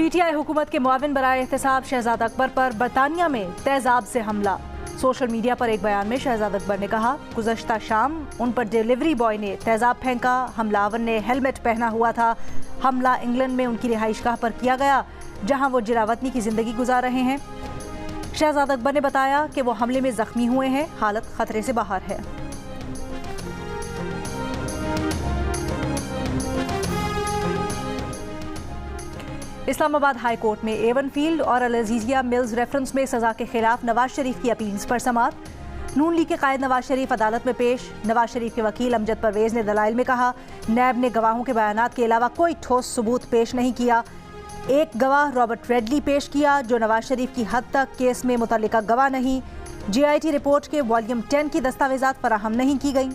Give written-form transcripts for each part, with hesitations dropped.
PTI हुकूमत के मुआविन बराए एहतसाब शहजाद अकबर पर बरतानिया में तेजाब से हमला। सोशल मीडिया पर एक बयान में शहजाद अकबर ने कहा, गुज़श्ता शाम उन पर डिलीवरी बॉय ने तेजाब फेंका। हमलावर ने हेलमेट पहना हुआ था। हमला इंग्लैंड में उनकी रिहाइशगाह पर किया गया, जहां वो जिलावतनी की जिंदगी गुजार रहे हैं। शहजाद अकबर ने बताया कि वो हमले में जख्मी हुए हैं, हालत खतरे से बाहर है। इस्लामाबाद हाई कोर्ट में एवन फील्ड और अल अजीजिया मिल्स रेफरेंस में सजा के खिलाफ नवाज शरीफ की अपील्स पर समाअत। नून लीग के कायद नवाज शरीफ अदालत में पेश। नवाज शरीफ के वकील अमजद परवेज ने दलाइल में कहा, नैब ने गवाहों के बयानात के अलावा कोई ठोस सबूत पेश नहीं किया। एक गवाह रॉबर्ट रेडली पेश किया, जो नवाज शरीफ की हद तक केस में मुतल्लिका गवाह नहीं। JIT रिपोर्ट के वॉल्यूम 10 की दस्तावेजात फराहम नहीं की गई।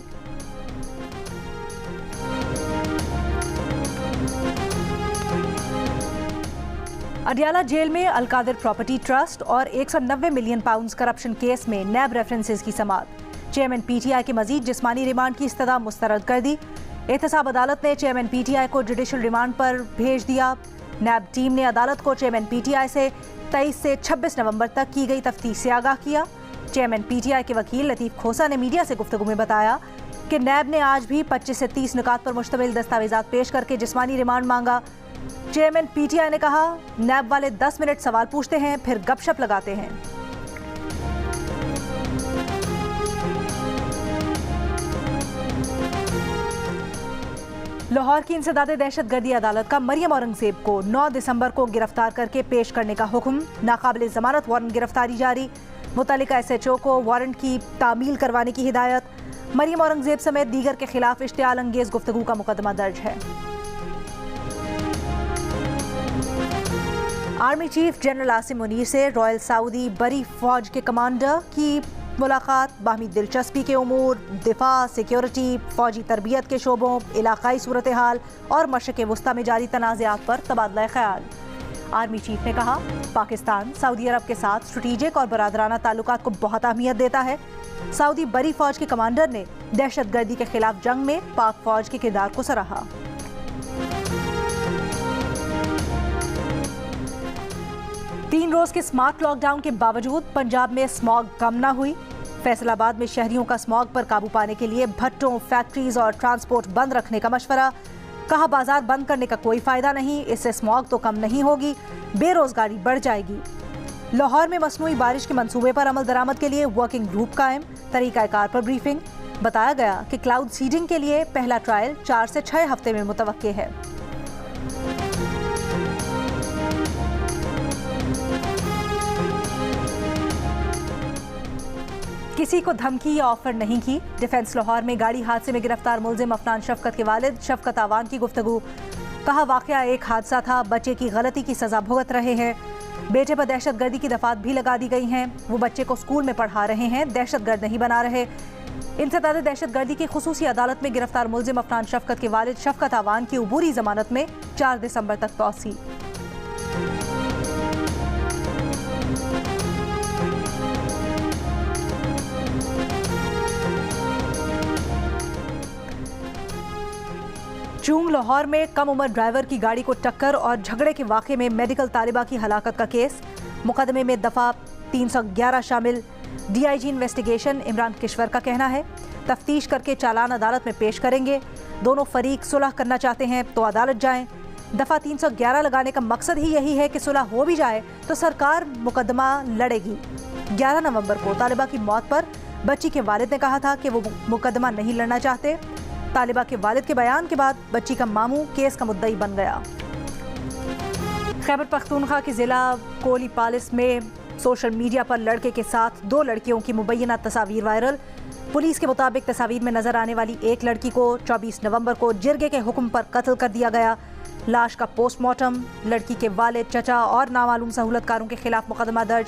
अडियाला जेल में अलकादिर प्रॉपर्टी ट्रस्ट और 190 मिलियन पाउंड करप्शन केस में नैब रेफरेंसेस की समाअत। चेयरमैन PTI के मजीद जिस्मानी रिमांड की इस्तदा मुस्तरद कर दी। एहतसाब अदालत ने चेयरमैन PTI को जुडिशल रिमांड पर भेज दिया। नैब टीम ने अदालत को चेयरमैन PTI से 23 से 26 नवंबर तक की गई तफ्तीश से आगाह किया। चेयरमैन PTI के वकील लतीफ़ खोसा ने मीडिया से गुफ्तगू में बताया कि नैब ने आज भी 25 से 30 निकात पर मुश्तमिल दस्तावेजात पेश करके जिस्मानी रिमांड मांगा। चेयरमैन PTI ने कहा, नैब वाले 10 मिनट सवाल पूछते हैं, फिर गपशप लगाते हैं। लाहौर की इंसदादे दहशतगर्दी अदालत का मरियम औरंगजेब को 9 दिसंबर को गिरफ्तार करके पेश करने का हुक्म। नाकाबिले जमानत वारंट गिरफ्तारी जारी। मुतल्लिका SHO को वारंट की तामील करवाने की हिदायत। मरियम औरंगजेब समेत दीगर के खिलाफ इश्तियाल अंगेज गुफ्तगू का मुकदमा दर्ज है। Army chief general Asim Munir से रॉयल सऊदी बरी फौज के कमांडर की मुलाकात। बाहमी दिलचस्पी के उमूर, दिफा, सिक्योरिटी, फौजी तरबियत के शोबों, इलाकाई सूरत हाल और मशरिक़ वस्ता में जारी तनाज़ात पर तबादला ख्याल। आर्मी चीफ ने कहा, पाकिस्तान सऊदी अरब के साथ स्ट्रेटेजिक और बरादराना ताल्लुकात को बहुत अहमियत देता है। सऊदी बरी फौज के कमांडर ने दहशतगर्दी के खिलाफ जंग में पाक फौज के किरदार को सराहा। तीन रोज के स्मार्ट लॉकडाउन के बावजूद पंजाब में स्मॉग कम न हुई। फैसलाबाद में शहरियों का स्मॉग पर काबू पाने के लिए भट्टों, फैक्ट्रीज और ट्रांसपोर्ट बंद रखने का मशवरा। कहा, बाजार बंद करने का कोई फायदा नहीं, इससे स्मॉग तो कम नहीं होगी, बेरोजगारी बढ़ जाएगी। लाहौर में मसनूई बारिश के मंसूबे पर अमल दरामद के लिए वर्किंग ग्रुप कायम। तरीकाकार पर ब्रीफिंग। बताया गया कि क्लाउड सीडिंग के लिए पहला ट्रायल 4 से 6 हफ्ते में मुतवक्के है। किसी को धमकी या ऑफर नहीं की। डिफेंस लाहौर में गाड़ी हादसे में गिरफ्तार मुलजिम अफनान शफकत के वालिद शफकत आवान की गुफ्तगू। कहा, वाकया एक हादसा था, बच्चे की गलती की सजा भुगत रहे हैं। बेटे पर दहशतगर्दी की दफात भी लगा दी गई हैं। वो बच्चे को स्कूल में पढ़ा रहे हैं, दहशतगर्द नहीं बना रहे। इंसदादे दहशतगर्दी की खुसूसी अदालत में गिरफ्तार मुलजिम अफनान शफकत के वालिद शफकत आवान की उबूरी जमानत में 4 दिसंबर तक तौसी। चूंग लाहौर में कम उम्र ड्राइवर की गाड़ी को टक्कर और झगड़े के वाक़े में मेडिकल तालिबा की हलाकत का केस। मुकदमे में दफ़ा 311 शामिल। DIG इन्वेस्टिगेशन इमरान किश्वर का कहना है, तफ्तीश करके चालान अदालत में पेश करेंगे। दोनों फरीक सुलह करना चाहते हैं तो अदालत जाएं। दफ़ा 311 लगाने का मकसद ही यही है कि सुलह हो भी जाए तो सरकार मुकदमा लड़ेगी। 11 नवंबर को तालिबा की मौत पर बच्ची के वालिद ने कहा था कि वो मुकदमा नहीं लड़ना चाहते। तालिबा के वालिद के बयान के बाद बच्ची का मामू केस का मुद्दई बन गया। खैबर पख्तूनख्वा के जिला कोली पालिस में सोशल मीडिया पर लड़के के साथ 2 लड़कियों की मुबैना तस्वीर वायरल। पुलिस के मुताबिक तस्वीर में नजर आने वाली एक लड़की को 24 नवंबर को जिरगे के हुक्म पर कत्ल कर दिया गया। लाश का पोस्टमार्टम। लड़की के वालिद, चचा और नामालूम सहूलतकारों के खिलाफ मुकदमा दर्ज।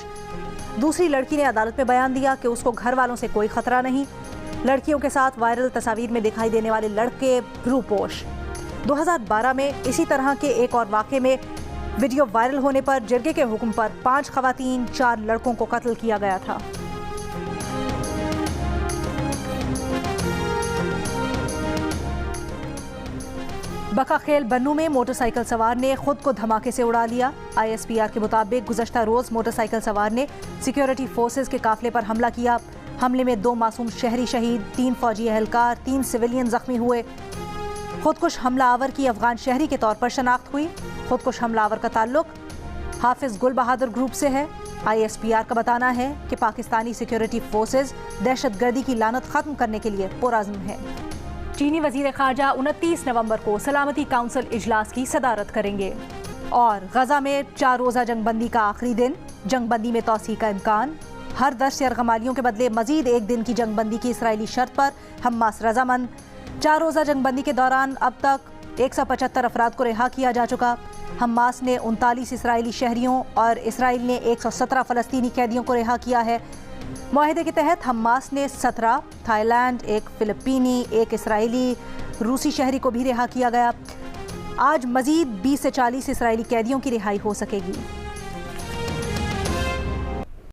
दूसरी लड़की ने अदालत में बयान दिया कि उसको घर वालों से कोई खतरा नहीं। लड़कियों के साथ वायरल तस्वीर में दिखाई देने वाले लड़के रूपोश। 2012 में इसी तरह के एक और वाक़े में वीडियो वायरल होने पर जिरगे के हुक्म पर 5 खवातीन, 4 लड़कों को कत्ल किया गया था। बकाखेल बन्नू में मोटरसाइकिल सवार ने खुद को धमाके से उड़ा लिया। ISPR के मुताबिक गुज़श्ता रोज मोटरसाइकिल सवार ने सिक्योरिटी फोर्सेज के काफिले पर हमला किया। हमले में 2 मासूम शहरी शहीद, 3 फौजी एहलकार, 3 सिविलियन जख्मी हुए। खुदकुश हमलावर की अफगान शहरी के तौर पर शनाख्त हुई। खुदकुश हमलावर का ताल्लुक हाफिज गुल बहादुर ग्रुप से है। ISPR का बताना है कि पाकिस्तानी सिक्योरिटी फोर्सेज दहशतगर्दी की लानत खत्म करने के लिए पुरअज़्म है। चीनी वज़ीर ख़ारजा 29 नवंबर को सलामती काउंसिल इजलास की सदारत करेंगे। और गजा में 4 रोज़ा जंगबंदी का आखिरी दिन, जंगबंदी में तौसी का इम्कान। हर 10 यरगमालियों के बदले मजीद 1 दिन की जंगबंदी की इसराइली शर्त पर हमास रजामंद। 4 रोज़ा जंगबंदी के दौरान अब तक 175 अफराद को रिहा किया जा चुका। हमास ने 39 इसराइली शहरियों और इसराइल ने 117 फ़लस्तीनी कैदियों को रिहा किया है। मुआहदे के तहत हमास ने 17 थाईलैंड, 1 फ़िलिपीनी, 1 इसराइली, रूसी शहरी को भी रिहा किया गया। आज मजीद 20 से 40 इसराइली कैदियों की रिहाई हो सकेगी।